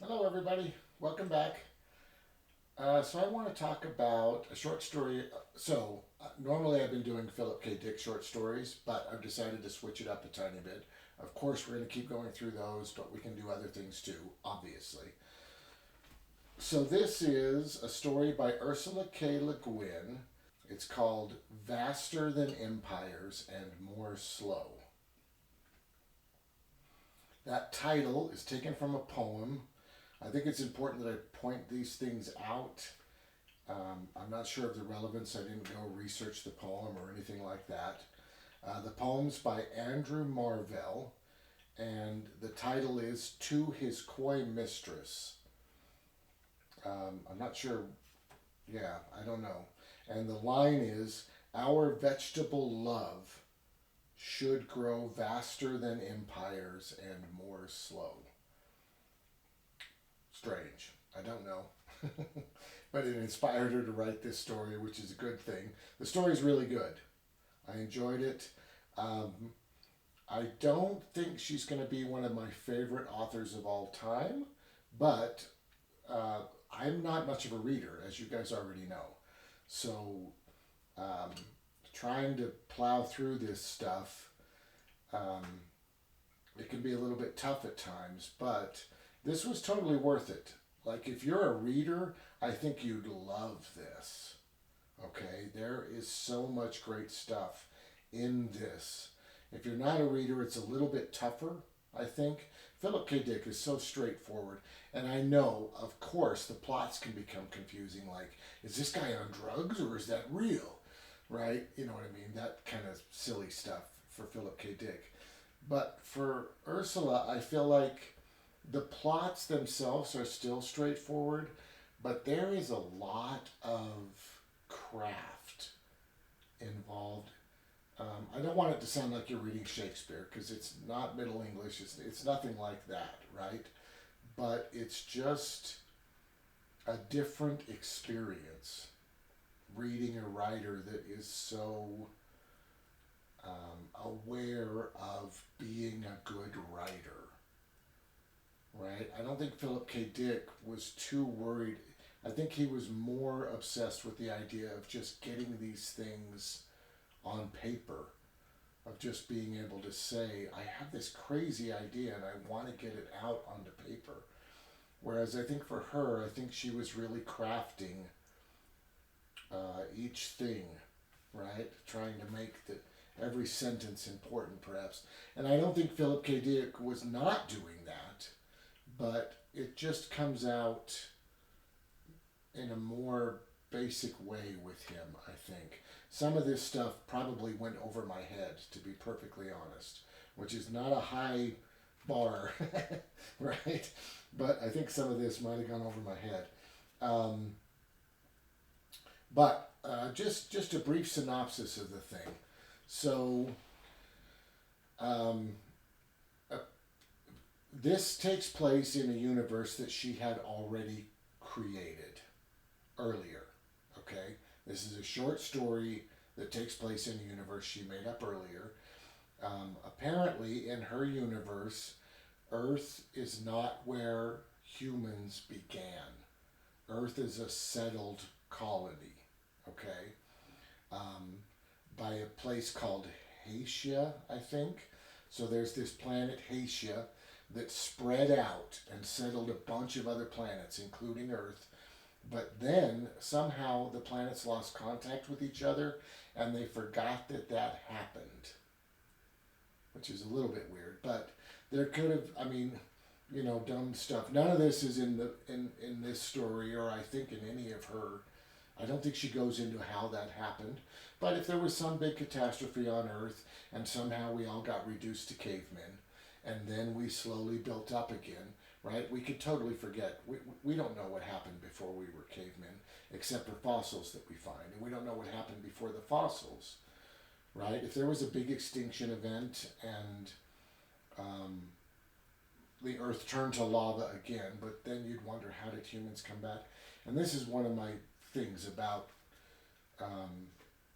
Hello, everybody. Welcome back. So I want to talk about a short story. Normally I've been doing Philip K. Dick short stories, but I've decided to switch it up a tiny bit. Of course, we're going to keep going through those, but we can do other things too, obviously. So this is a story by Ursula K. Le Guin. It's called Vaster Than Empires and More Slow. That title is taken from a poem. I think it's important that I point these things out. I'm not sure of the relevance. I didn't go research the poem or anything like that. The poem's by Andrew Marvell, and the title is To His Coy Mistress. I'm not sure. Yeah, I don't know. And the line is, Our vegetable love should grow vaster than empires and more slow. Strange. I don't know. But it inspired her to write this story, which is a good thing. The story's really good. I enjoyed it. Um, I don't think she's going to be one of my favorite authors of all time, but uh, I'm not much of a reader, as you guys already know. So, um, trying to plow through this stuff, um, it can be a little bit tough at times, but this was totally worth it. Like, if you're a reader, I think you'd love this. Okay, there is so much great stuff in this. If you're not a reader, it's a little bit tougher, I think. Philip K. Dick is so straightforward. And I know, of course, the plots can become confusing. Like, is this guy on drugs or is that real? Right? You know what I mean? That kind of silly stuff for Philip K. Dick. But for Ursula, I feel like the plots themselves are still straightforward, but there is a lot of craft involved. I don't want it to sound like you're reading Shakespeare because it's not Middle English. It's nothing like that, right? But it's just a different experience reading a writer that is so aware of being a good writer, right? I don't think Philip K. Dick was too worried. I think he was more obsessed with the idea of just getting these things on paper, of just being able to say, I have this crazy idea and I want to get it out onto paper. Whereas I think for her, I think she was really crafting each thing, right? Trying to make every sentence important, perhaps. And I don't think Philip K. Dick was not doing that, but it just comes out in a more basic way with him, I think. Some of this stuff probably went over my head, to be perfectly honest, which is not a high bar, right? But I think some of this might have gone over my head. Um, but just a brief synopsis of the thing. So, um, uh, this takes place in a universe that she had already created earlier. Okay, this is a short story that takes place in a universe she made up earlier. Apparently, in her universe, Earth is not where humans began. Earth is a settled colony. Okay, um, by a place called Hatia, I think. So there's this planet Hatia that spread out and settled a bunch of other planets, including Earth. But then somehow the planets lost contact with each other and they forgot that that happened, which is a little bit weird. But there could have, I mean, dumb stuff. None of this is in this story, or I think in any of her. I don't think she goes into how that happened. But if there was some big catastrophe on Earth and somehow we all got reduced to cavemen and then we slowly built up again, right? We could totally forget. We don't know what happened before we were cavemen, except for fossils that we find. And we don't know what happened before the fossils, right? If there was a big extinction event and the Earth turned to lava again, but then you'd wonder, how did humans come back? And this is one of my things about um,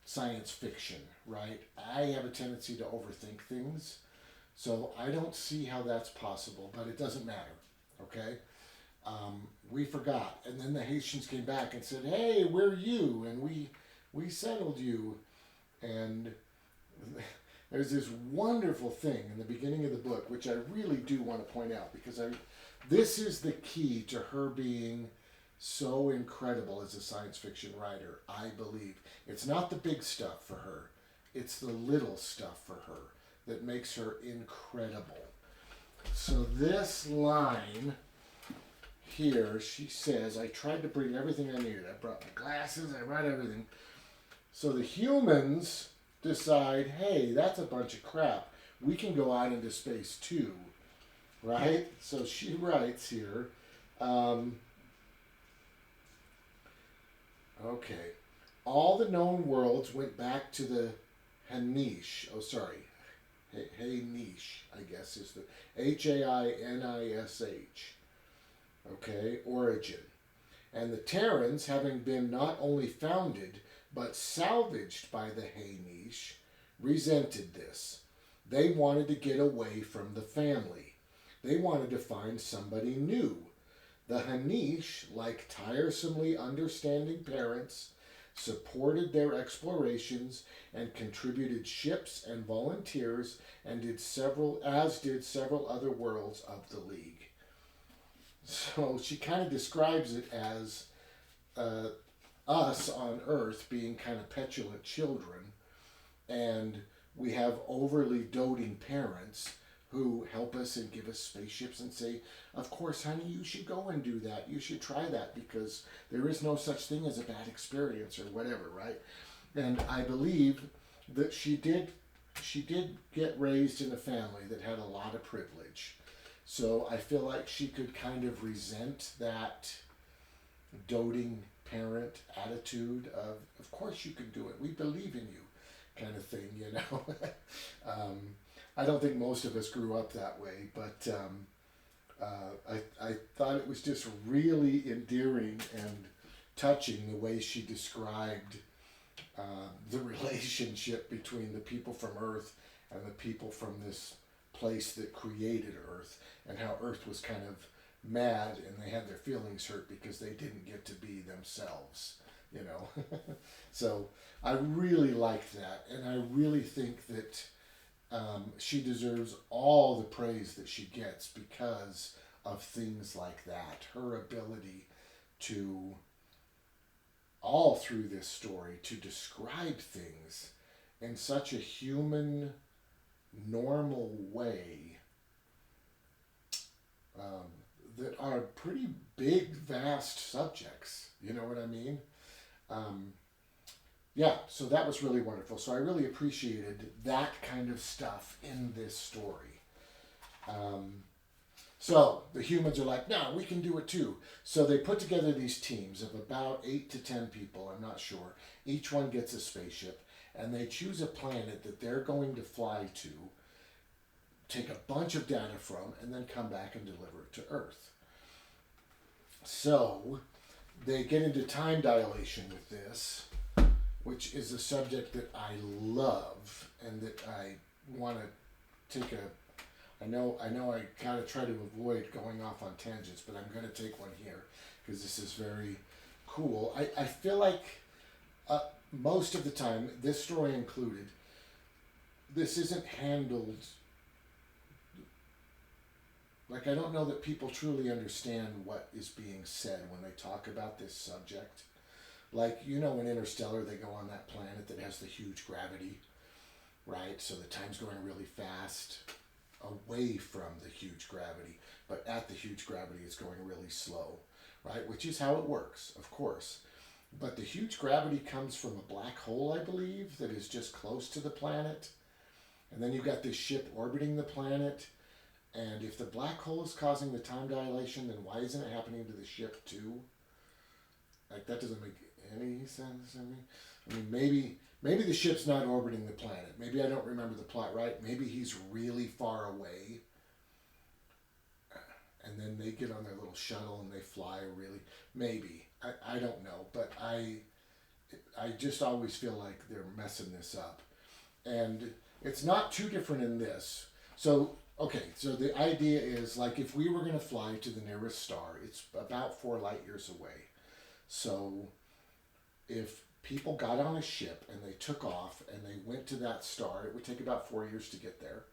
science fiction, right? I have a tendency to overthink things, so I don't see how that's possible, but it doesn't matter, okay? We forgot. And then the Haitians came back and said, hey, we're you, and we settled you. And there's this wonderful thing in the beginning of the book, which I really do want to point out, because this is the key to her being so incredible as a science fiction writer, I believe. It's not the big stuff for her, it's the little stuff for her that makes her incredible. So this line here, she says, I tried to bring everything I needed. I brought my glasses, I brought everything. So the humans decide, hey, that's a bunch of crap. We can go out into space too, right? So she writes here, okay, all the known worlds went back to the Hanish. Oh, sorry. Hainish, I guess, is the Hainish. Okay, origin. And the Terrans, having been not only founded, but salvaged by the Hainish, resented this. They wanted to get away from the family. They wanted to find somebody new. The Hanish, like tiresomely understanding parents, supported their explorations and contributed ships and volunteers, and did several other worlds of the League. So she kind of describes it as us on Earth being kind of petulant children, and we have overly doting parents who help us and give us spaceships and say, of course, honey, you should go and do that. You should try that because there is no such thing as a bad experience or whatever, right? And I believe that she did get raised in a family that had a lot of privilege. So I feel like she could kind of resent that doting parent attitude of course you can do it. We believe in you kind of thing, you know. I don't think most of us grew up that way, but I thought it was just really endearing and touching the way she described the relationship between the people from Earth and the people from this place that created Earth, and how Earth was kind of mad and they had their feelings hurt because they didn't get to be themselves, you know. So I really liked that, and I really think that she deserves all the praise that she gets because of things like that. Her ability to, all through this story, to describe things in such a human, normal way that are pretty big, vast subjects. You know what I mean? Yeah, so that was really wonderful. So I really appreciated that kind of stuff in this story. So the humans are like, no, we can do it too. So they put together these teams of about 8 to 10 people, I'm not sure. Each one gets a spaceship, and they choose a planet that they're going to fly to, take a bunch of data from, and then come back and deliver it to Earth. So they get into time dilation with this, which is a subject that I love and that I want to take I know I kind of try to avoid going off on tangents, but I'm going to take one here because this is very cool. I feel like most of the time, this story included, this isn't handled, like I don't know that people truly understand what is being said when they talk about this subject. Like, you know, in Interstellar, they go on that planet that has the huge gravity, right? So the time's going really fast away from the huge gravity, but at the huge gravity, it's going really slow, right? Which is how it works, of course. But the huge gravity comes from a black hole, I believe, that is just close to the planet. And then you've got this ship orbiting the planet. And if the black hole is causing the time dilation, then why isn't it happening to the ship too? Like, that doesn't make any sense to me. I mean, maybe the ship's not orbiting the planet. Maybe I don't remember the plot right. Maybe he's really far away. And then they get on their little shuttle and they fly really. Maybe. I don't know. But I just always feel like they're messing this up. And it's not too different in this. So, Okay, so the idea is like if we were going to fly to the nearest star, it's about 4 light years away. So if people got on a ship and they took off and they went to that star, it would take about 4 years to get there.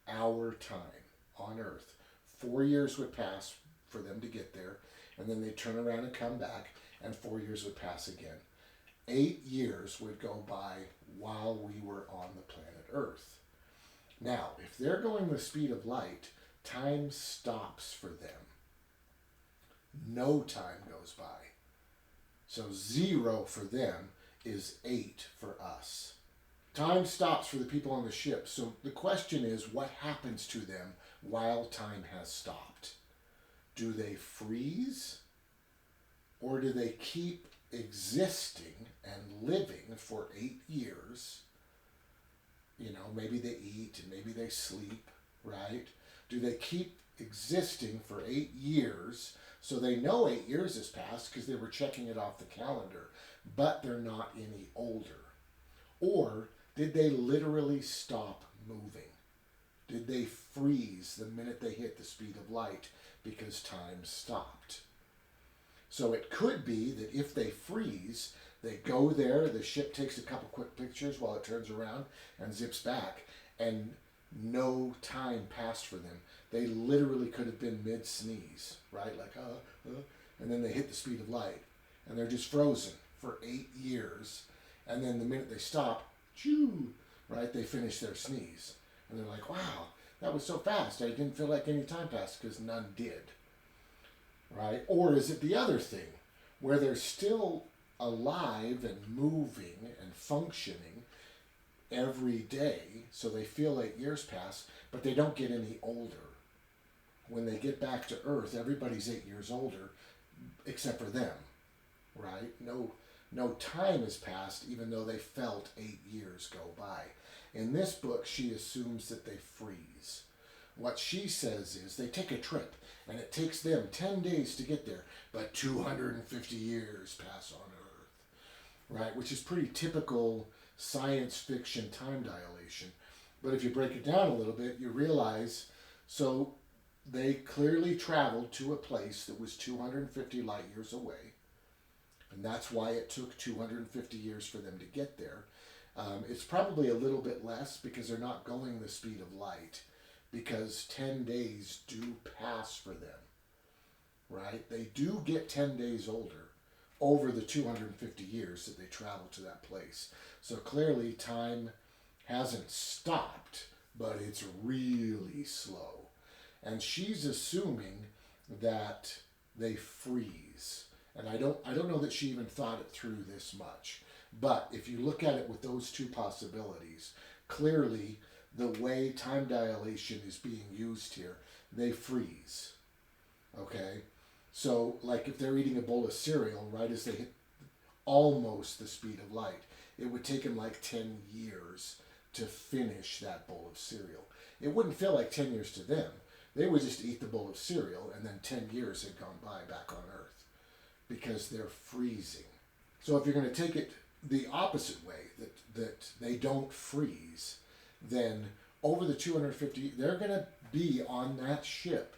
Our time on Earth, 4 years would pass for them to get there, and then they'd turn around and come back, and 4 years would pass again. 8 years would go by while we were on the planet Earth. Now, if they're going the speed of light, time stops for them. No time goes by. So 0 for them is 8 for us. Time stops for the people on the ship. So the question is, what happens to them while time has stopped? Do they freeze? Or do they keep existing and living for 8 years? You know, maybe they eat and maybe they sleep, right? Do they keep existing for 8 years so they know 8 years has passed because they were checking it off the calendar, but they're not any older? Or did they literally stop moving? Did they freeze the minute they hit the speed of light because time stopped? So it could be that if they freeze, they go there, the ship takes a couple quick pictures while it turns around and zips back, and no time passed for them. They literally could have been mid-sneeze, right? Like, and then they hit the speed of light, and they're just frozen for 8 years. And then the minute they stop, choo, right, they finish their sneeze. And they're like, wow, that was so fast. I didn't feel like any time passed because none did, right? Or is it the other thing where they're still alive and moving and functioning every day, so they feel 8 years pass, but they don't get any older? When they get back to Earth, everybody's 8 years older except for them, right? No time has passed, even though they felt 8 years go by. In this book, she assumes that they freeze. What she says is they take a trip, and it takes them 10 days to get there, but 250 years pass on Earth, right? Which is pretty typical science fiction time dilation. But if you break it down a little bit, you realize, so they clearly traveled to a place that was 250 light years away, and that's why it took 250 years for them to get there. It's probably a little bit less because they're not going the speed of light, because 10 days do pass for them, right? They do get 10 days older over the 250 years that they travel to that place. So clearly time hasn't stopped, but it's really slow. And she's assuming that they freeze. And I don't know that she even thought it through this much. But if you look at it with those two possibilities, clearly the way time dilation is being used here, they freeze. Okay? So, like if they're eating a bowl of cereal, right as they hit almost the speed of light, it would take them like 10 years to finish that bowl of cereal. It wouldn't feel like 10 years to them. They would just eat the bowl of cereal, and then 10 years had gone by back on Earth because they're freezing. So if you're going to take it the opposite way, that they don't freeze, then over the 250, they're going to be on that ship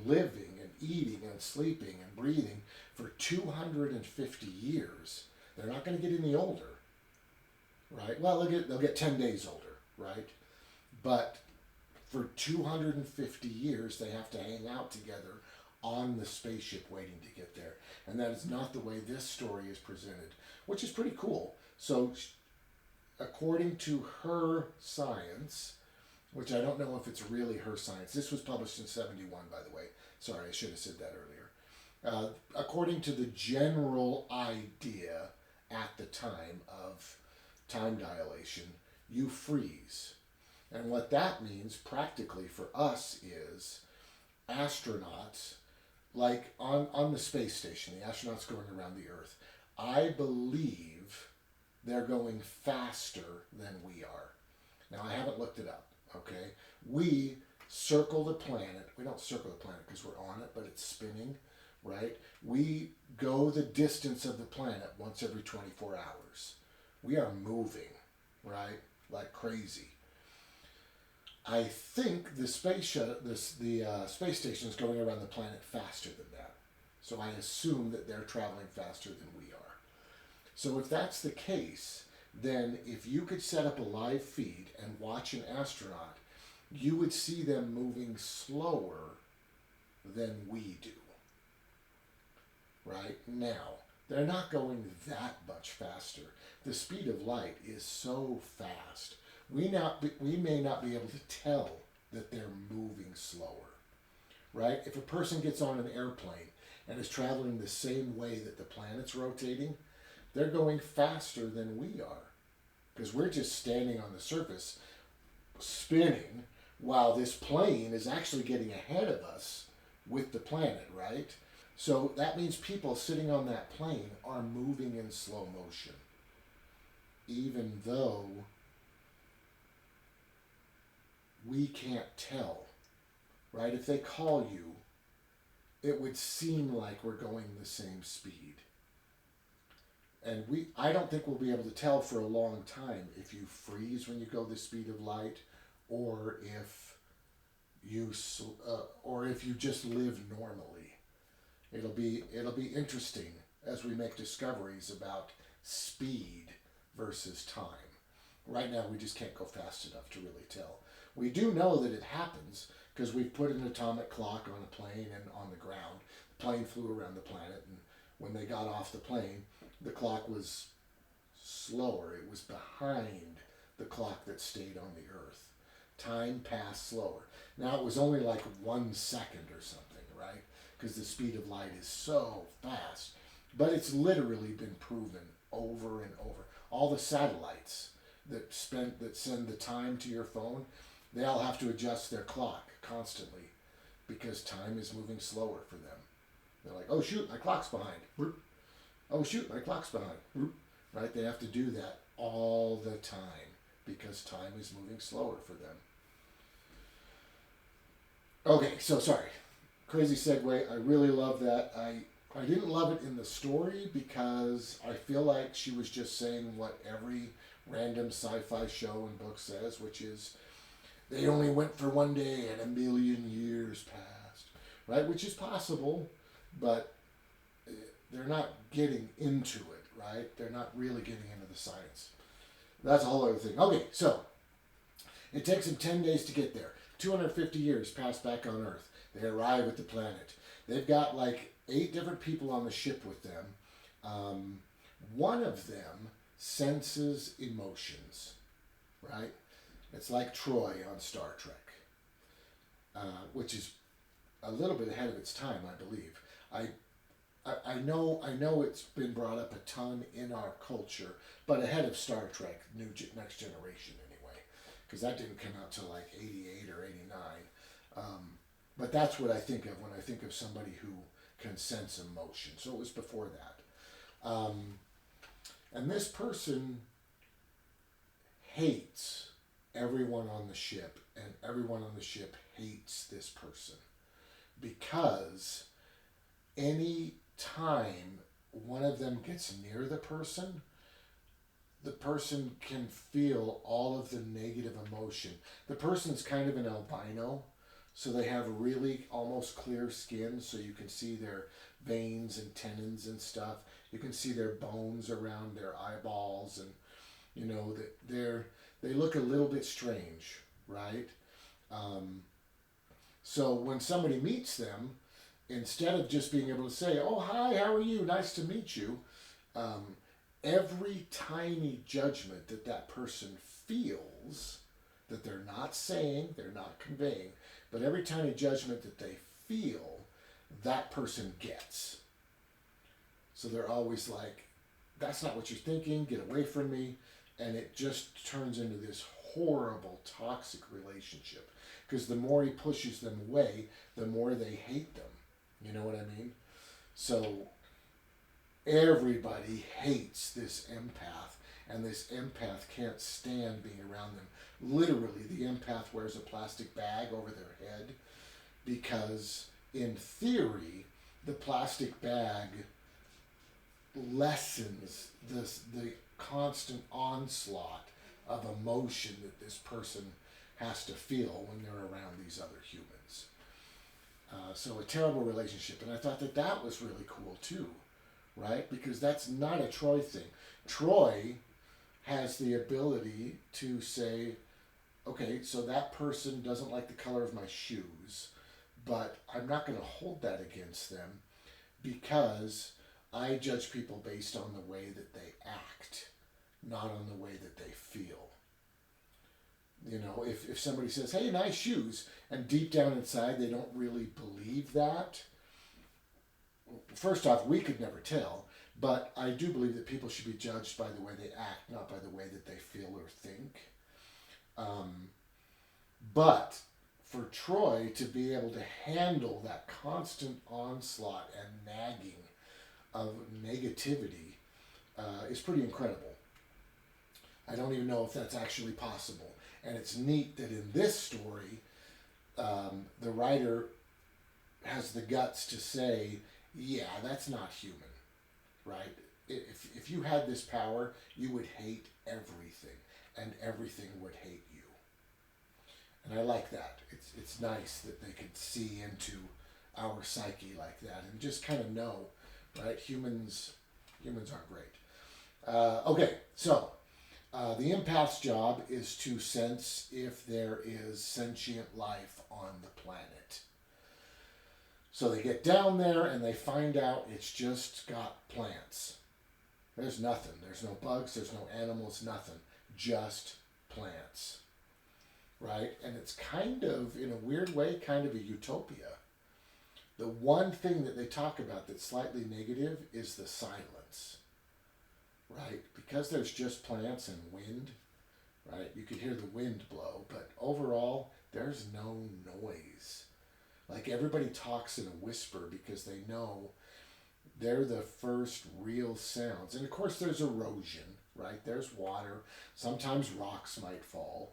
living and eating and sleeping and breathing for 250 years. They're not going to get any older, right? Well, they'll get 10 days older, right? But for 250 years, they have to hang out together on the spaceship waiting to get there. And that is not the way this story is presented, which is pretty cool. So according to her science, which I don't know if it's really her science. This was published in 71, by the way. Sorry, I should have said that earlier. According to the general idea at the time of time dilation, you freeze. And what that means practically for us is astronauts, like on the space station, the astronauts going around the Earth, I believe they're going faster than we are. Now, I haven't looked it up, okay? We circle the planet. We don't circle the planet because we're on it, but it's spinning, right? We go the distance of the planet once every 24 hours. We are moving, right? Like crazy. I think the space station is going around the planet faster than that. So I assume that they're traveling faster than we are. So if that's the case, then if you could set up a live feed and watch an astronaut, you would see them moving slower than we do. Right? Now, they're not going that much faster. The speed of light is so fast. We may not be able to tell that they're moving slower. Right? If a person gets on an airplane and is traveling the same way that the planet's rotating, they're going faster than we are. Because we're just standing on the surface, spinning, while this plane is actually getting ahead of us with the planet, right? So that means people sitting on that plane are moving in slow motion. Even though we can't tell, right? If they call you, it would seem like we're going the same speed. And I don't think we'll be able to tell for a long time if you freeze when you go the speed of light, or if you just live normally. It'll be interesting as we make discoveries about speed versus time. Right now, we just can't go fast enough to really tell. We do know that it happens because we've put an atomic clock on a plane and on the ground. The plane flew around the planet, and when they got off the plane, the clock was slower. It was behind the clock that stayed on the Earth. Time passed slower. Now, it was only like 1 second or something, right? Because the speed of light is so fast. But it's literally been proven over and over. All the satellites that send the time to your phone, they all have to adjust their clock constantly because time is moving slower for them. They're like, oh shoot, my clock's behind. Oh shoot, my clock's behind. Right? They have to do that all the time because time is moving slower for them. Okay, so sorry. Crazy segue. I really love that. I didn't love it in the story because I feel like she was just saying what every random sci-fi show and book says, which is they only went for 1 day and 1,000,000 years passed, right? Which is possible, but they're not getting into it, right? They're not really getting into the science. That's a whole other thing. Okay, so it takes them 10 days to get there. 250 years pass back on Earth. They arrive at the planet. They've got like 8 different people on the ship with them. One of them senses emotions, right? It's like Troy on Star Trek, which is a little bit ahead of its time, I believe. I know it's been brought up a ton in our culture, but ahead of Star Trek, Next Generation anyway, because that didn't come out till like 88 or 89. But that's what I think of when I think of somebody who can sense emotion. So it was before that. And this person hates everyone on the ship, and everyone on the ship hates this person because any time one of them gets near the person can feel all of the negative emotion. The person's kind of an albino, so they have really almost clear skin, so you can see their veins and tendons and stuff. You can see their bones around their eyeballs, and you know that they look a little bit strange, right? So when somebody meets them, instead of just being able to say, "Oh, hi, how are you? Nice to meet you," every tiny judgment that person feels, that they're not saying, they're not conveying, but every tiny judgment that they feel, that person gets. So they're always like, that's not what you're thinking, get away from me. And it just turns into this horrible, toxic relationship. Because the more he pushes them away, the more they hate them. You know what I mean? So everybody hates this empath, and this empath can't stand being around them. Literally, the empath wears a plastic bag over their head because, in theory, the plastic bag lessens the constant onslaught of emotion that this person has to feel when they're around these other humans. So a terrible relationship. And I thought that that was really cool too, right? Because that's not a Troy thing. Troy has the ability to say, okay, so that person doesn't like the color of my shoes, but I'm not going to hold that against them because I judge people based on the way that they act, not on the way that they feel. You know, if somebody says, hey, nice shoes, and deep down inside they don't really believe that, first off, we could never tell, but I do believe that people should be judged by the way they act, not by the way that they feel or think. But for Troy to be able to handle that constant onslaught and nagging of negativity is pretty incredible. I don't even know if that's actually possible. And it's neat that in this story, the writer has the guts to say, yeah, that's not human, right? If you had this power, you would hate everything, and everything would hate you. And I like that. It's nice that they could see into our psyche like that and just kind of know, right? Humans aren't great. Okay, so the empath's job is to sense if there is sentient life on the planet. So they get down there and they find out it's just got plants. There's nothing. There's no bugs, there's no animals, nothing. Just plants. Right? And it's kind of, in a weird way, kind of a utopia. The one thing that they talk about that's slightly negative is the silence. Right? Because there's just plants and wind, right? You could hear the wind blow, but overall, there's no noise. Like everybody talks in a whisper because they know they're the first real sounds. And of course, there's erosion, right? There's water. Sometimes rocks might fall.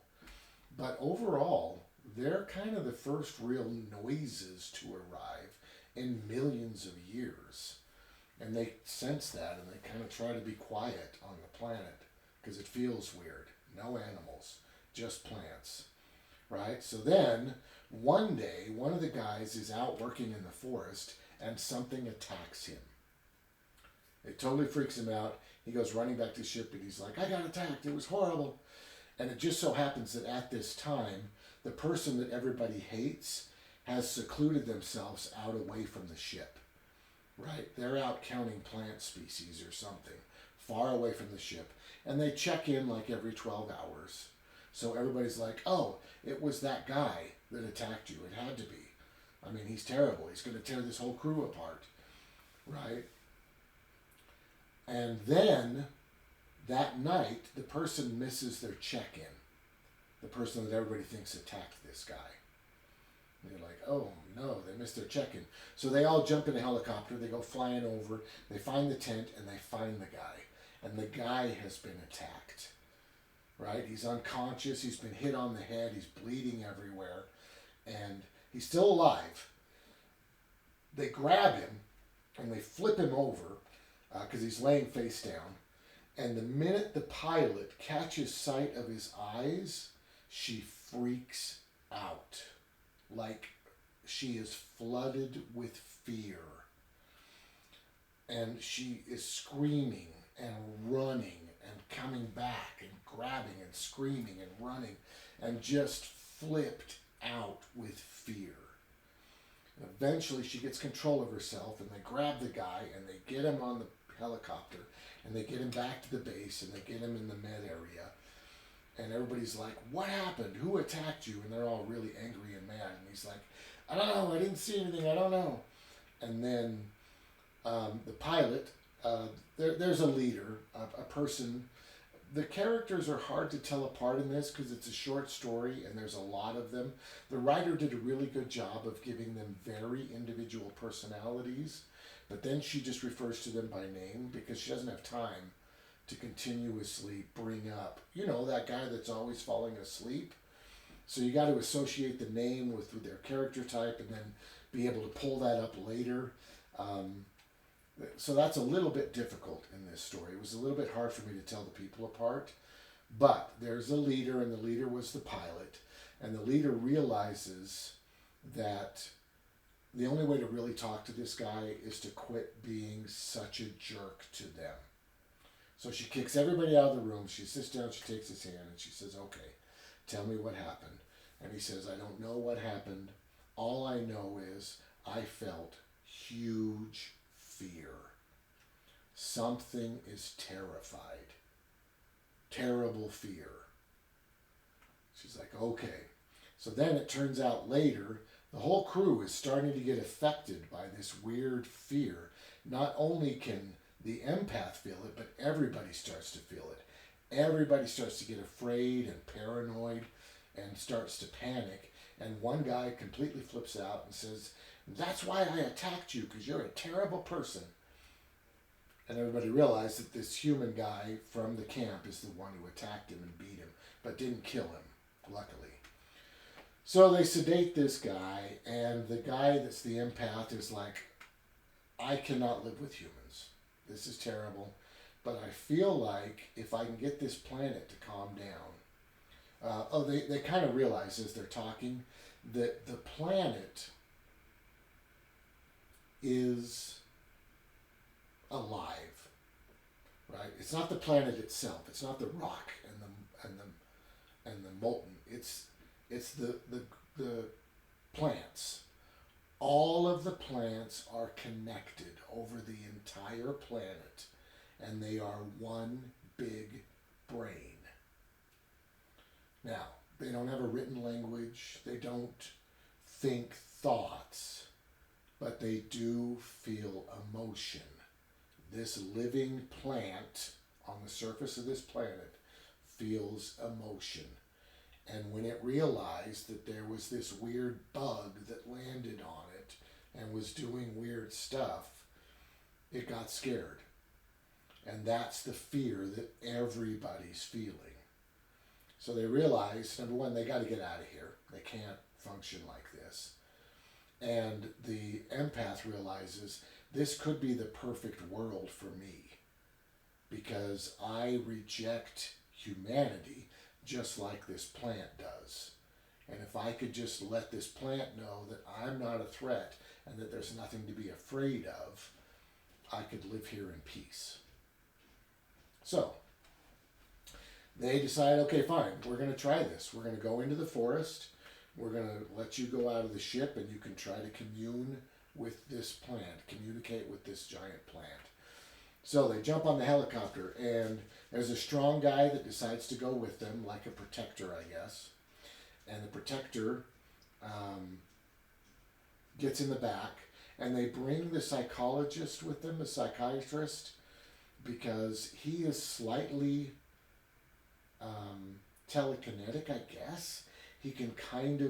But overall, they're kind of the first real noises to arrive in millions of years. And they sense that and they kind of try to be quiet on the planet because it feels weird. No animals, just plants, right? So then, one day, one of the guys is out working in the forest and something attacks him. It totally freaks him out. He goes running back to the ship and he's like, I got attacked. It was horrible. And it just so happens that at this time, the person that everybody hates has secluded themselves out away from the ship. Right? They're out counting plant species or something, far away from the ship. And they check in like every 12 hours. So everybody's like, oh, it was that guy that attacked you. It had to be. I mean, he's terrible. He's going to tear this whole crew apart. Right? And then, that night, the person misses their check-in. The person that everybody thinks attacked this guy. And you're like, oh no, they missed their check-in. So they all jump in a helicopter, they go flying over, they find the tent, and they find the guy. And the guy has been attacked. Right? He's unconscious, he's been hit on the head, he's bleeding everywhere, and he's still alive. They grab him, and they flip him over, because he's laying face down. And the minute the pilot catches sight of his eyes, she freaks out. Like she is flooded with fear. And she is screaming and running and coming back and grabbing and screaming and running and just flipped out with fear. And eventually she gets control of herself and they grab the guy and they get him on the helicopter and they get him back to the base and they get him in the med area. And everybody's like, what happened? Who attacked you? And they're all really angry and mad. And he's like, I don't know. I didn't see anything. I don't know. And then the pilot, there's a leader, a person. The characters are hard to tell apart in this because it's a short story and there's a lot of them. The writer did a really good job of giving them very individual personalities, but then she just refers to them by name because she doesn't have time to continuously bring up, that guy that's always falling asleep. So you got to associate the name with their character type and then be able to pull that up later. So that's a little bit difficult in this story. It was a little bit hard for me to tell the people apart. But there's a leader, and the leader was the pilot. And the leader realizes that the only way to really talk to this guy is to quit being such a jerk to them. So she kicks everybody out of the room. She sits down, she takes his hand, and she says, okay, tell me what happened. And he says, I don't know what happened. All I know is I felt huge fear. Something is terrified. Terrible fear. She's like, okay. So then it turns out later, the whole crew is starting to get affected by this weird fear. Not only can the empath feel it, but everybody starts to feel it. Everybody starts to get afraid and paranoid and starts to panic. And one guy completely flips out and says, that's why I attacked you, because you're a terrible person. And everybody realized that this human guy from the camp is the one who attacked him and beat him, but didn't kill him, luckily. So they sedate this guy, and the guy that's the empath is like, I cannot live with humans. This is terrible, but I feel like if I can get this planet to calm down. They kind of realize as they're talking that the planet is alive, right? It's not the planet itself. It's not the rock and the molten. It's the plants. All of the plants are connected over the entire planet, and they are one big brain. Now, they don't have a written language. They don't think thoughts, but they do feel emotion. This living plant on the surface of this planet feels emotion. And when it realized that there was this weird bug that landed on it and was doing weird stuff, it got scared. And that's the fear that everybody's feeling. So they realized, number one, they got to get out of here. They can't function like this. And the empath realizes this could be the perfect world for me, because I reject humanity just like this plant does. And if I could just let this plant know that I'm not a threat and that there's nothing to be afraid of, I could live here in peace. So they decide, okay, fine, we're going to try this. We're going to go into the forest. We're going to let you go out of the ship and you can try to commune with this plant, communicate with this giant plant. So they jump on the helicopter, and there's a strong guy that decides to go with them, like a protector, I guess. And the protector gets in the back, and they bring the psychologist with them, the psychiatrist, because he is slightly telekinetic, I guess. He can kind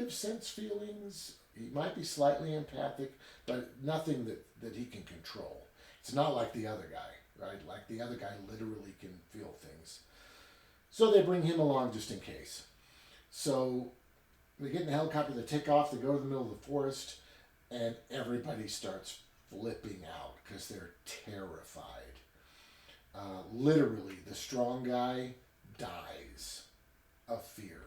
of sense feelings. He might be slightly empathic, but nothing that he can control. It's not like the other guy, right? Like the other guy literally can feel things. So they bring him along just in case. So they get in the helicopter, they take off, they go to the middle of the forest, and everybody starts flipping out because they're terrified. Literally, the strong guy dies of fear.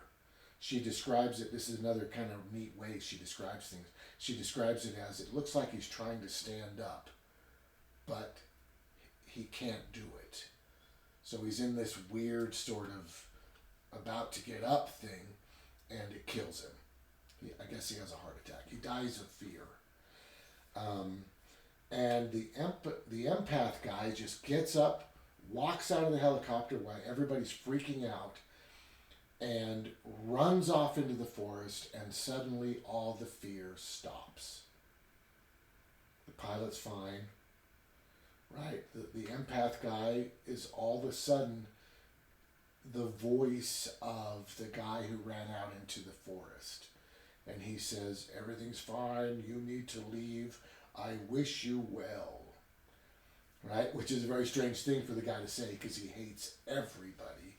She describes it, this is another kind of neat way she describes things. She describes it as, it looks like he's trying to stand up, but he can't do it. So he's in this weird sort of about to get up thing, and it kills him. I guess he has a heart attack. He dies of fear. And the empath guy just gets up, walks out of the helicopter while everybody's freaking out, and runs off into the forest, and suddenly all the fear stops. The pilot's fine, right? The empath guy is all of a sudden the voice of the guy who ran out into the forest. And he says, everything's fine, you need to leave, I wish you well. Right? Which is a very strange thing for the guy to say because he hates everybody.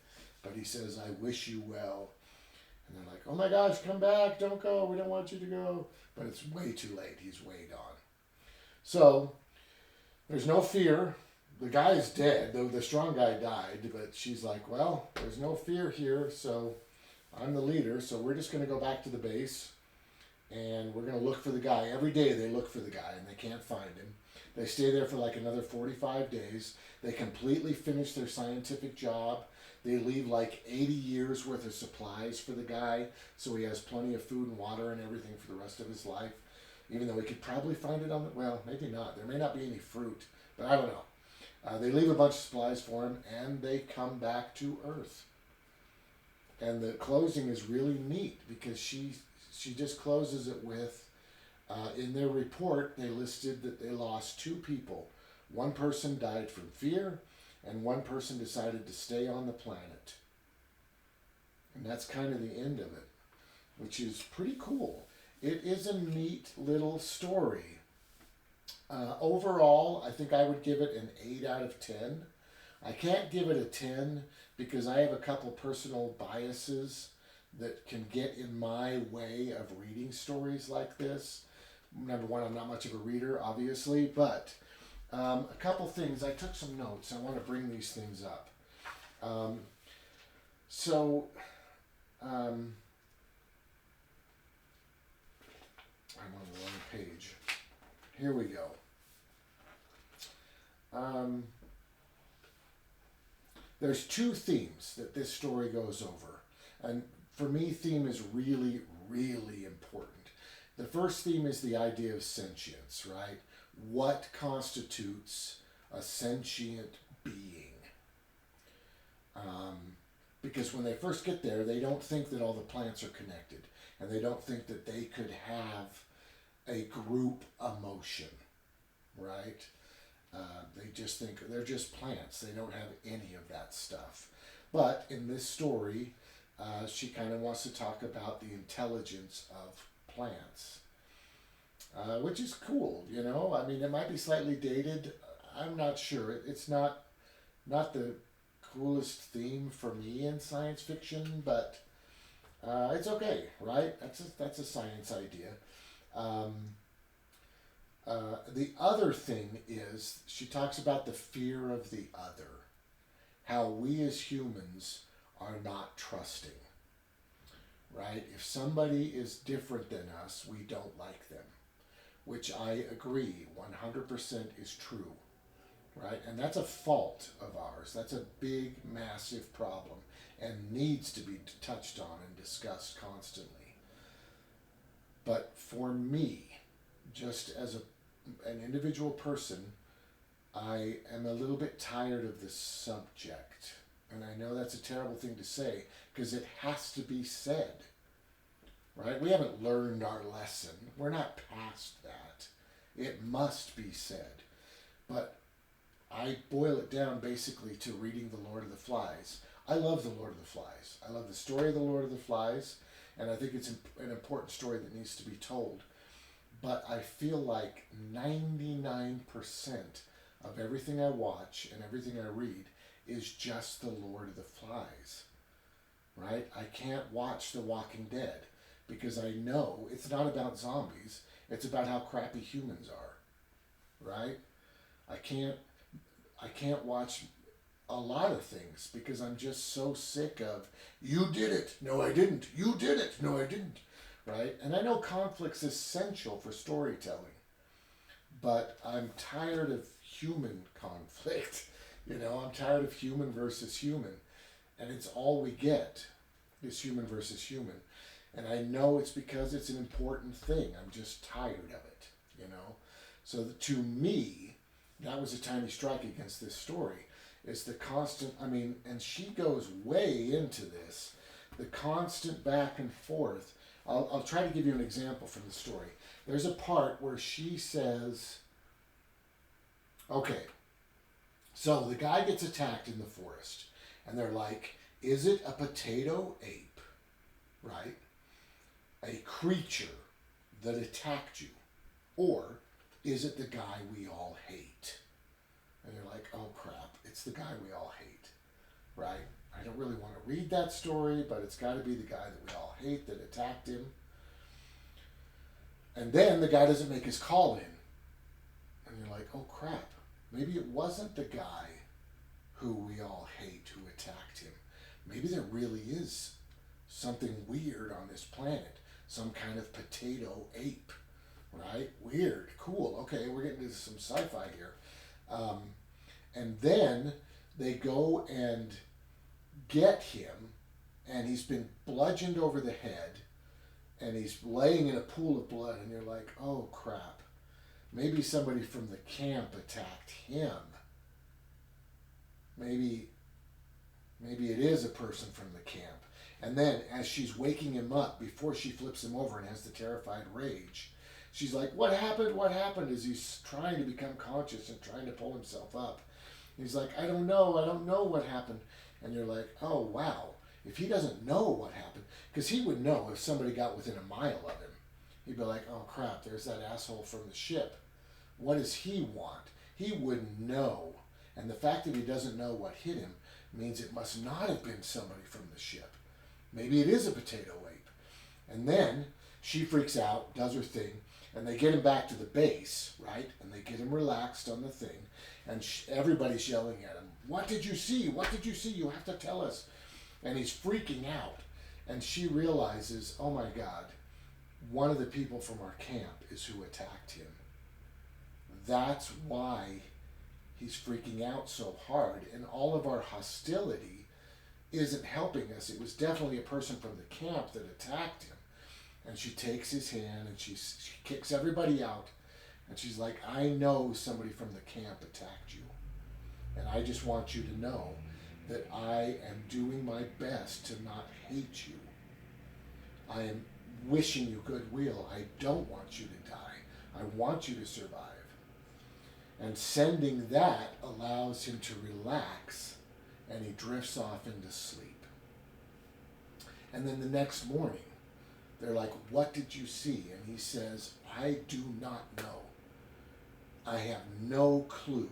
But he says, I wish you well. And they're like, oh my gosh, come back, don't go, we don't want you to go. But it's way too late, he's way gone. So, there's no fear. The guy's dead, though the strong guy died, but she's like, well, there's no fear here, so I'm the leader, so we're just going to go back to the base and we're going to look for the guy. Every day they look for the guy and they can't find him. They stay there for like another 45 days. They completely finish their scientific job. They leave like 80 years worth of supplies for the guy, so he has plenty of food and water and everything for the rest of his life. Even though he could probably find it on the, well, maybe not. There may not be any fruit, but I don't know. They leave a bunch of supplies for him, and they come back to Earth. And the closing is really neat because she just closes it with, in their report, they listed that they lost 2 people. One person died from fear, and one person decided to stay on the planet. And that's kind of the end of it, which is pretty cool. It is a neat little story. Overall, I think I would give it an 8 out of 10. I can't give it a 10 because I have a couple personal biases that can get in my way of reading stories like this. Number one, I'm not much of a reader, obviously, but a couple things. I took some notes. I want to bring these things up. I'm on the wrong page. Here we go. There's 2 themes that this story goes over. And for me, theme is really, really important. The first theme is the idea of sentience, right? What constitutes a sentient being? Because when they first get there, they don't think that all the plants are connected. And they don't think that they could have a group emotion, right? They just think they're just plants. They don't have any of that stuff. But in this story, she kind of wants to talk about the intelligence of plants, which is cool, you know? I mean, it might be slightly dated. I'm not sure. It's not the coolest theme for me in science fiction, but it's okay, right? That's a science idea. The other thing is she talks about the fear of the other, how we as humans are not trusting, right? If somebody is different than us, we don't like them, which I agree 100% is true, right? And that's a fault of ours. That's a big, massive problem and needs to be touched on and discussed constantly. But for me, just as an individual person, I am a little bit tired of the subject. And I know that's a terrible thing to say because it has to be said, right? We haven't learned our lesson. We're not past that. It must be said. But I boil it down basically to reading The Lord of the Flies. I love The Lord of the Flies. I love the story of The Lord of the Flies, and I think it's an important story that needs to be told. But I feel like 99% of everything I watch and everything I read is just The Lord of the Flies, right? I can't watch The Walking Dead because I know it's not about zombies. It's about how crappy humans are, right? I can't watch a lot of things because I'm just so sick of, you did it, no I didn't, you did it, no I didn't, right? And I know conflict's essential for storytelling, but I'm tired of human conflict. You know, I'm tired of human versus human, and it's all we get is human versus human. And I know it's because it's an important thing. I'm just tired of it, you know? So to me, that was a tiny strike against this story, is the constant, I mean, and she goes way into this, the constant back and forth. I'll try to give you an example from the story. There's a part where she says, okay, so the guy gets attacked in the forest, and they're like, is it a potato ape, right? A creature that attacked you? Or is it the guy we all hate? And you're like, oh crap, it's the guy we all hate, right? I don't really want to read that story, but it's got to be the guy that we all hate that attacked him. And then the guy doesn't make his call in. And you're like, oh crap, maybe it wasn't the guy who we all hate who attacked him. Maybe there really is something weird on this planet, some kind of potato ape, right? Weird, cool. Okay, we're getting into some sci-fi here. Um, and then they go and get him, and he's been bludgeoned over the head, and he's laying in a pool of blood, and you're like, oh crap, maybe somebody from the camp attacked him. Maybe it is a person from the camp. And then as she's waking him up, before she flips him over and has the terrified rage, she's like, what happened? What happened? As he's trying to become conscious and trying to pull himself up. He's like, I don't know what happened. And you're like, oh wow, if he doesn't know what happened, because he would know if somebody got within a mile of him. He'd be like, oh crap, there's that asshole from the ship. What does he want? He wouldn't know. And the fact that he doesn't know what hit him means it must not have been somebody from the ship. Maybe it is a potato ape. And then she freaks out, does her thing, and they get him back to the base, right? And they get him relaxed on the thing, and everybody's yelling at him, what did you see? What did you see? You have to tell us. And he's freaking out. And she realizes, oh my God, one of the people from our camp is who attacked him. That's why he's freaking out so hard, and all of our hostility isn't helping us. It was definitely a person from the camp that attacked him. And she takes his hand and she kicks everybody out, and she's like, I know somebody from the camp attacked you, and I just want you to know that I am doing my best to not hate you. I am wishing you goodwill. I don't want you to die. I want you to survive. And sending that allows him to relax, and he drifts off into sleep. And then the next morning, they're like, what did you see? And he says, I do not know. I have no clue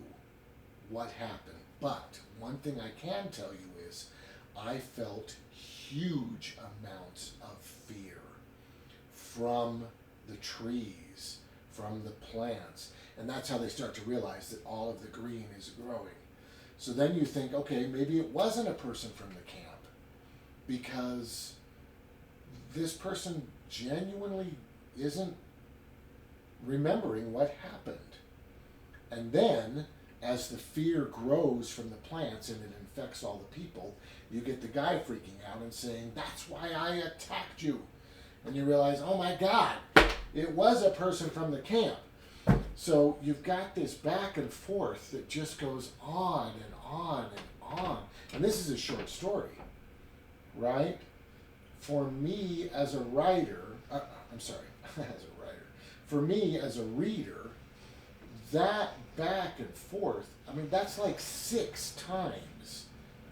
what happened. But one thing I can tell you is I felt huge amounts of fear from the trees, from the plants. And that's how they start to realize that all of the green is growing. So then you think, okay, maybe it wasn't a person from the camp, because this person genuinely isn't remembering what happened. And then, as the fear grows from the plants and it infects all the people, you get the guy freaking out and saying, that's why I attacked you. And you realize, oh my God, it was a person from the camp. So you've got this back and forth that just goes on and on and on. And this is a short story, right? For me as a writer, as a writer, for me as a reader, that back and forth, I mean, that's like 6 times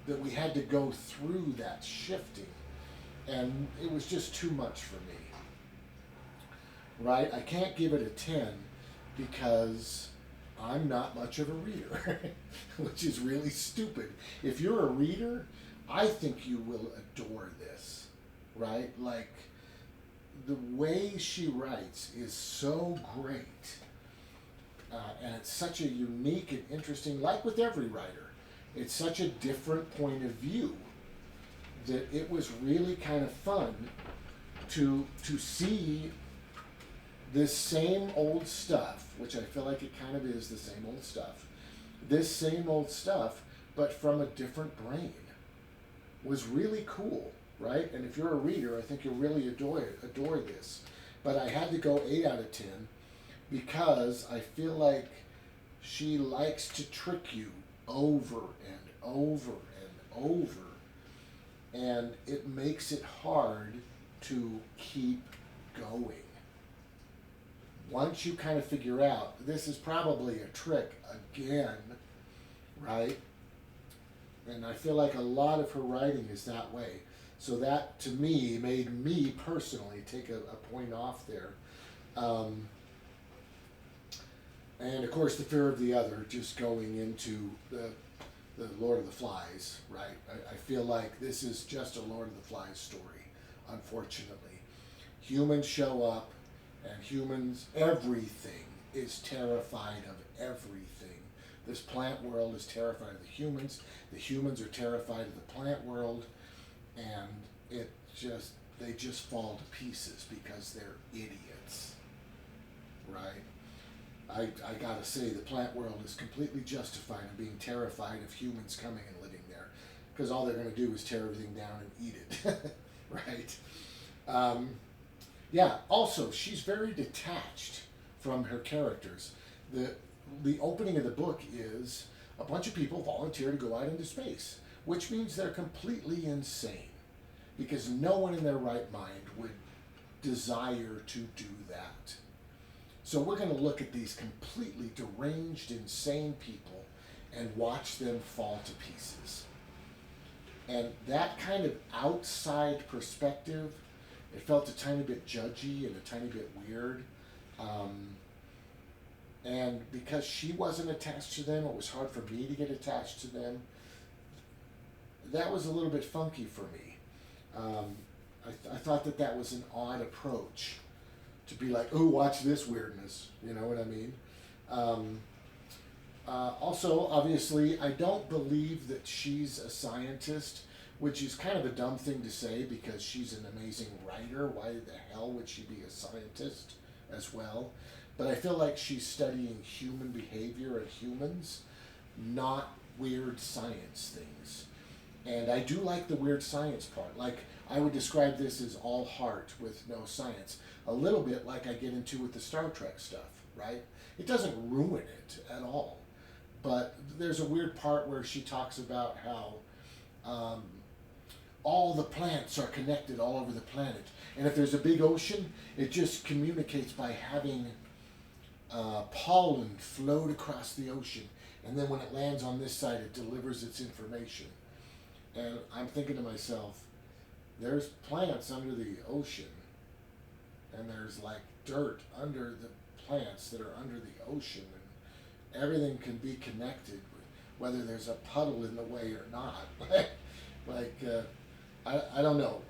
that we had to go through that shifting. And it was just too much for me, right? I can't give it a 10 because I'm not much of a reader, which is really stupid. If you're a reader, I think you will adore this, right? Like, the way she writes is so great. And it's such a unique and interesting, like with every writer, it's such a different point of view that it was really kind of fun to see this same old stuff, which I feel like it kind of is the same old stuff, this same old stuff, but from a different brain, was really cool, right? And if you're a reader, I think you'll really adore this. But I had to go 8 out of 10 because I feel like she likes to trick you over and over and over, and it makes it hard to keep going. Once you kind of figure out this is probably a trick again, right? And I feel like a lot of her writing is that way. So that, to me, made me personally take a point off there. And of course, the fear of the other, just going into the Lord of the Flies, right? I feel like this is just a Lord of the Flies story, unfortunately. Humans show up, and humans, everything is terrified of everything. This plant world is terrified of the humans are terrified of the plant world, and it just they just fall to pieces because they're idiots, right? I gotta say, the plant world is completely justified in being terrified of humans coming and living there, because all they're gonna do is tear everything down and eat it, right? Um, yeah. Also, she's very detached from her characters. the The opening of the book is a bunch of people volunteer to go out into space, which means they're completely insane, because no one in their right mind would desire to do that. So we're going to look at these completely deranged, insane people and watch them fall to pieces. And that kind of outside perspective, it felt a tiny bit judgy and a tiny bit weird. And because she wasn't attached to them, it was hard for me to get attached to them. That was a little bit funky for me. I thought that was an odd approach to be like, oh, watch this weirdness. You know what I mean? Also, obviously, I don't believe that she's a scientist, which is kind of a dumb thing to say because she's an amazing writer. Why the hell would she be a scientist as well? But I feel like she's studying human behavior and humans, not weird science things. And I do like the weird science part. Like, I would describe this as all heart with no science. A little bit like I get into with the Star Trek stuff, right? It doesn't ruin it at all. But there's a weird part where she talks about how all the plants are connected all over the planet. And if there's a big ocean, it just communicates by having pollen float across the ocean. And then when it lands on this side, it delivers its information. And I'm thinking to myself, there's plants under the ocean, and there's like dirt under the plants that are under the ocean, and everything can be connected, whether there's a puddle in the way or not. I don't know.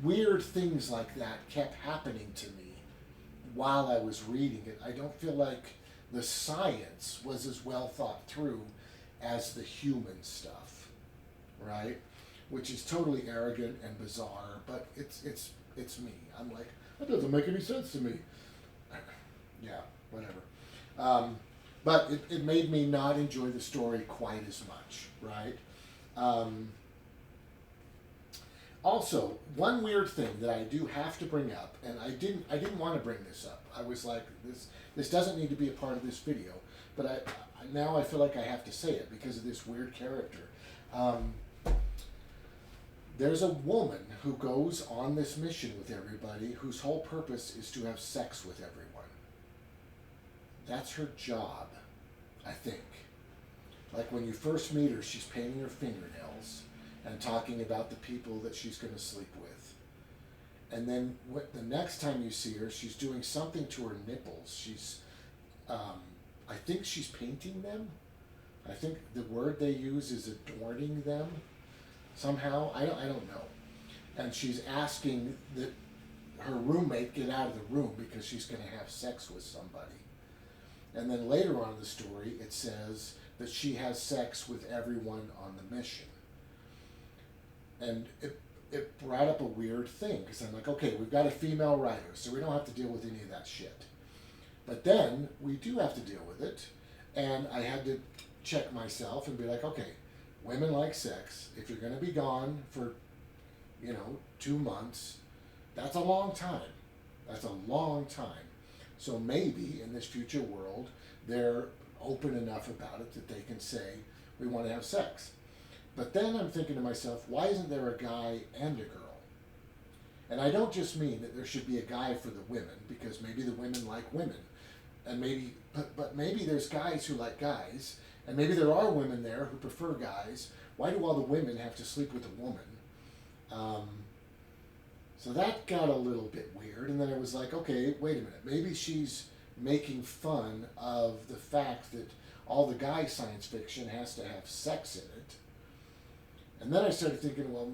Weird things like that kept happening to me while I was reading it. I don't feel like the science was as well thought through as the human stuff, right? Which is totally arrogant and bizarre, but it's me. I'm like, that doesn't make any sense to me. Yeah, whatever. But it made me not enjoy the story quite as much, right? Also, one weird thing that I do have to bring up, and I didn't want to bring this up. I was like, this doesn't need to be a part of this video, but now I feel like I have to say it because of this weird character. There's a woman who goes on this mission with everybody whose whole purpose is to have sex with everyone. That's her job, I think. Like when you first meet her, she's painting her fingernails and talking about the people that she's going to sleep with. And then the next time you see her, she's doing something to her nipples. She's, I think she's painting them. I think the word they use is adorning them somehow. I don't know. And she's asking that her roommate get out of the room because she's going to have sex with somebody. And then later on in the story, it says that she has sex with everyone on the mission. And it brought up a weird thing, because I'm like, okay, we've got a female writer, so we don't have to deal with any of that shit. But then we do have to deal with it, and I had to check myself and be like, okay, women like sex. If you're going to be gone for, 2 months, that's a long time. That's a long time. So maybe in this future world, they're open enough about it that they can say, we want to have sex. But then I'm thinking to myself, why isn't there a guy and a girl? And I don't just mean that there should be a guy for the women, because maybe the women like women. And maybe, but maybe there's guys who like guys, and maybe there are women there who prefer guys. Why do all the women have to sleep with a woman? So that got a little bit weird, and then it was like, okay, wait a minute. Maybe she's making fun of the fact that all the guy science fiction has to have sex in it. And then I started thinking, well,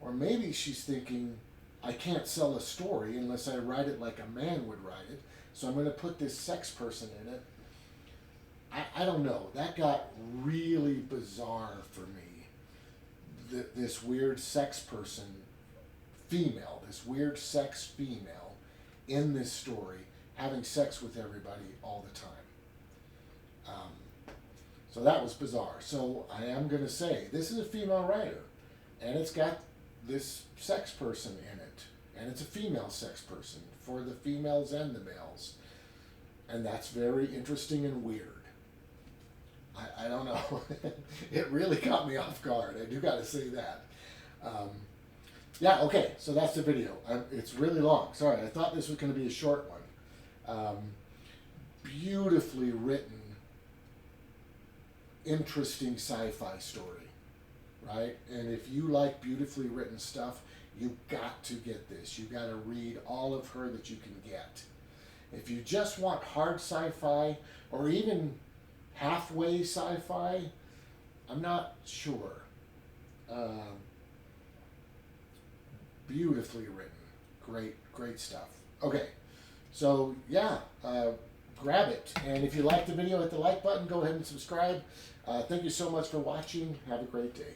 or maybe she's thinking, I can't sell a story unless I write it like a man would write it, so I'm going to put this sex person in it. I don't know. That got really bizarre for me. This weird sex person female, this weird sex female in this story having sex with everybody all the time. So that was bizarre. So I am going to say this is a female writer, and it's got this sex person in it, and it's a female sex person for the females and the males, and that's very interesting and weird. I don't know. It really caught me off guard. I do got to say that. Yeah, okay, so that's the video. It's really long. Sorry, I thought this was going to be a short one. Beautifully written, interesting sci-fi story, right? And if you like beautifully written stuff, you got to get this. You got to read all of her that you can get. If you just want hard sci-fi or even halfway sci-fi, I'm not sure. Beautifully written, great stuff. Okay, so yeah, grab it. And if you liked the video, hit the like button. Go ahead and subscribe. Thank you so much for watching. Have a great day.